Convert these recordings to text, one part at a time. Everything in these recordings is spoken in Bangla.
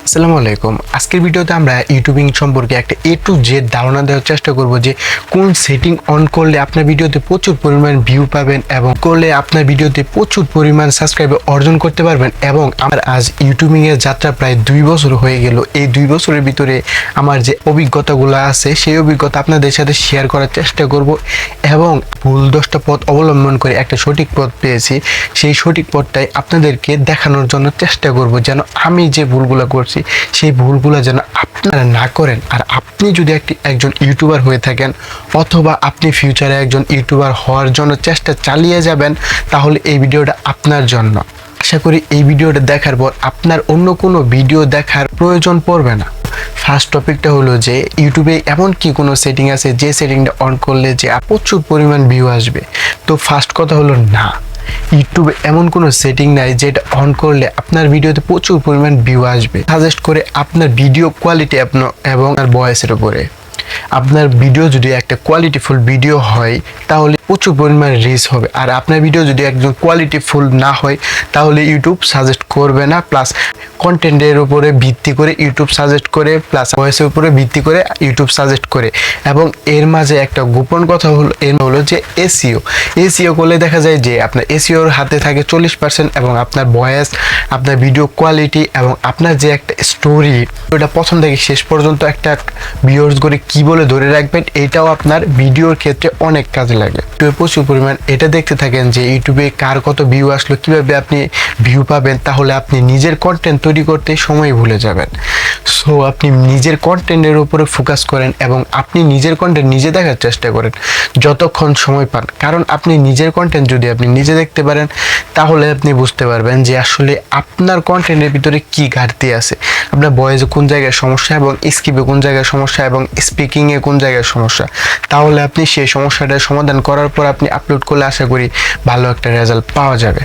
আসসালামু আলাইকুম। আজকের ভিডিওতে আমরা ইউটিউবিং সম্পর্কে একটা A to Z ধারণা দেওয়ার চেষ্টা করব যে কোন সেটিং অন করলে আপনার ভিডিওতে প্রচুর পরিমাণ ভিউ পাবেন এবং করলে আপনার ভিডিওতে প্রচুর পরিমাণ সাবস্ক্রাইবার অর্জন করতে পারবেন। এবং আমার আজ ইউটিউবিং এর যাত্রা প্রায় 2 বছর হয়ে গেল। এই 2 বছরের ভিতরে আমার যে অভিজ্ঞতাগুলো আছে সেই অভিজ্ঞতা আপনাদের সাথে শেয়ার করার চেষ্টা করব এবং ভুল 10টা পথ অবলম্বন করে একটা সঠিক পথ পেয়েছি। সেই সঠিক পথটাই আপনাদেরকে দেখানোর জন্য চেষ্টা করব যেন আমি যে ভুলগুলো করছি সেই ভুলগুলো যেন আপনারা না করেন। আর আপনি যদি একজন ইউটিউবার হয়ে থাকেন অথবা আপনি ফিউচারে একজন ইউটিউবার হওয়ার জন্য চেষ্টা চালিয়ে যাবেন, তাহলে এই ভিডিওটা আপনার জন্য। আশা করি এই ভিডিওটা দেখার পর আপনার অন্য কোনো ভিডিও দেখার প্রয়োজন পড়বে না। ফার্স্ট টপিকটা হলো যে ইউটিউবে এমন কি কোনো সেটিং আছে যে সেটিংটা অন করলে যে প্রচুর পরিমাণ ভিউ আসবে? তো ফার্স্ট কথা হলো না, ইউটিউবে এমন কোনো সেটিং নাই যেটা অন করলে আপনার ভিডিওতে প্রচুর পরিমাণ ভিউ আসবে। সাজেস্ট করে আপনার ভিডিও কোয়ালিটি এবং আপনার ভয়েসের উপরে। আপনার ভিডিও যদি একটা কোয়ালিটিফুল ভিডিও হয় তাহলে প্রচুর পরিমাণ রিচ হবে, আর আপনার ভিডিও যদি একদম কোয়ালিটিফুল না হয় তাহলে ইউটিউব সাজেস্ট করবে না। প্লাস কন্টেন্টের উপরে ভিত্তি করে ইউটিউব সাজেস্ট করে, প্লাস ভয়েসের উপরে ভিত্তি করে ইউটিউব সাজেস্ট করে। এবং এর মাঝে একটা গোপন কথা হলো যে এসইও করলে দেখা যায় যে আপনার এসইওর হাতে থাকে 40% এবং আপনার ভয়েস, আপনার ভিডিও কোয়ালিটি এবং আপনার যে একটা স্টোরি, ওটা প্রথম থেকে শেষ পর্যন্ত একটা ভিউয়ার্স করে কি বলে ধরে রাখবেন, এটাও আপনার ভিডিওর ক্ষেত্রে অনেক কাজে লাগে। ইউটিউবে প্রচুর পরিমাণ এটা দেখতে থাকেন যে ইউটিউবে কার কত ভিউ আসলো, কিভাবে আপনি ভিউ পাবেন, তাহলে আপনি নিজের কন্টেন্ট তৈরি করতে সময় ভুলে যাবেন। সো আপনি নিজের কন্টেন্টের উপরে ফোকাস করেন এবং আপনি নিজের কন্টেন্ট নিজে দেখার চেষ্টা করেন যতক্ষণ সময় পান। কারণ আপনি নিজের কন্টেন্ট যদি আপনি নিজে দেখতে পারেন তাহলে আপনি বুঝতে পারবেন যে আসলে আপনার কন্টেন্টের ভিতরে কি ঘাটতি আছে, আপনার ভয়েসে কোন জায়গায় সমস্যা এবং স্কিপে কোন জায়গায় সমস্যা এবং স্পিকিংয়ে কোন জায়গায় সমস্যা। তাহলে আপনি সেই সমস্যাটার সমাধান করার পর আপনি আপলোড করলে আশা করি ভালো একটা রেজাল্ট পাওয়া যাবে।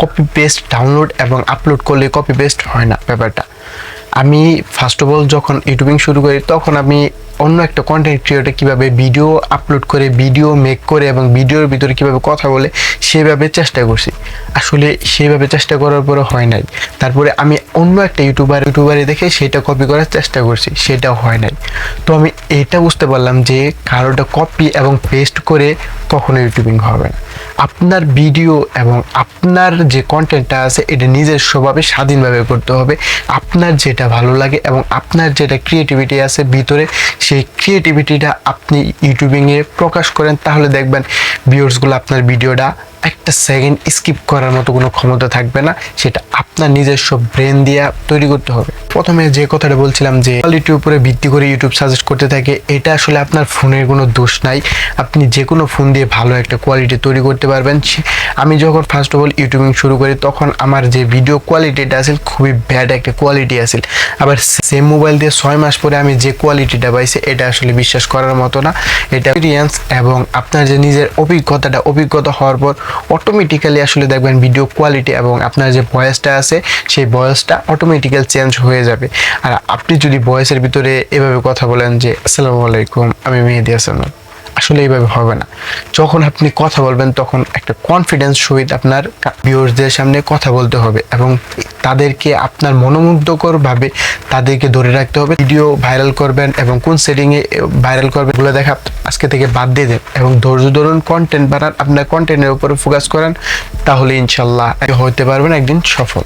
কপি পেস্ট ডাউনলোড এবং আপলোড করলে কপি পেস্ট হয় না ব্যাপারটা। আমি ফার্স্ট অফ অল যখন ইউটিউবিং শুরু করি তখন আমি অন্য একটা কন্টেন্ট ক্রিয়েটর কীভাবে ভিডিও আপলোড করে, ভিডিও মেক করে এবং ভিডিওর ভিতরে কীভাবে কথা বলে সেভাবে চেষ্টা করছি। আসলে সেইভাবে চেষ্টা করার পরে হয় নাই। তারপরে আমি অন্য একটা ইউটিউবারে দেখে সেটা কপি করার চেষ্টা করছি, সেটাও হয় নাই। তো আমি এটা বুঝতে পারলাম যে কারোটা কপি এবং পেস্ট করে কখনো ইউটিউবিং হবে না। আপনার ভিডিও এবং আপনার যে কন্টেন্টটা আছে এটা নিজস্বভাবে স্বাধীনভাবে করতে হবে। আপনার যেটা ভালো লাগে এবং আপনার যেটা ক্রিয়েটিভিটি আছে ভিতরে, সেই ক্রিয়েটিভিটিটা আপনি ইউটিউবিংয়ে প্রকাশ করেন, তাহলে দেখবেন ভিউয়ার্সগুলো আপনার ভিডিওটা একটা সেকেন্ড স্কিপ করার মতো কোনো ক্ষমতা থাকবে না। সেটা আপনার নিজস্ব ব্রেন দিয়ে তৈরি করতে হবে। প্রথমে যে কথাটা বলছিলাম যে কোয়ালিটির উপরে ভিত্তি করে ইউটিউব সাজেস্ট করতে থাকে, এটা আসলে আপনার ফোনের কোনো দোষ নাই। আপনি যে কোনো ফোন দিয়ে ভালো একটা কোয়ালিটি তৈরি করতে পারবেন। আমি যখন ফার্স্ট অফ অল ইউটিউবিং শুরু করি তখন আমার যে ভিডিও কোয়ালিটিটা আছে খুবই ব্যাড একটা কোয়ালিটি আছে। আবার সেম মোবাইল দিয়ে 6 মাস পরে আমি যে কোয়ালিটিটা পাইছি এটা আসলে বিশ্বাস করার মতো না। এটা এক্সপিরিয়েন্স এবং আপনার যে নিজের অভিজ্ঞতা হওয়ার পর অটোমেটিক্যালি আসলে দেখবেন ভিডিও কোয়ালিটি এবং আপনার যে ভয়েসটা আছে সেই ভয়েসটা অটোমেটিক্যাল চেঞ্জ হয়ে যাবে। আর আপনি যদি ভয়েসের ভিতরে এভাবে কথা বলেন যে আসসালামু আলাইকুম, আমি মেহেদি হাসান, আসলে এইভাবে হবে না। যখন আপনি কথা বলবেন তখন একটা কনফিডেন্স সহিত আপনার ভিউয়ার্সদের সামনে কথা বলতে হবে এবং তাদেরকে আপনার মনোমুগ্ধকরভাবে তাদেরকে ধরে রাখতে হবে। ভিডিও ভাইরাল করবেন এবং কোন সেটিংয়ে ভাইরাল করবেন এগুলো দেখা আজকে থেকে বাদ দিয়ে দেন এবং ধৈর্য ধরুন, কন্টেন্ট বানান, আপনার কন্টেন্টের উপরে ফোকাস করেন, তাহলে ইনশাল্লাহ হতে পারবেন একদিন সফল।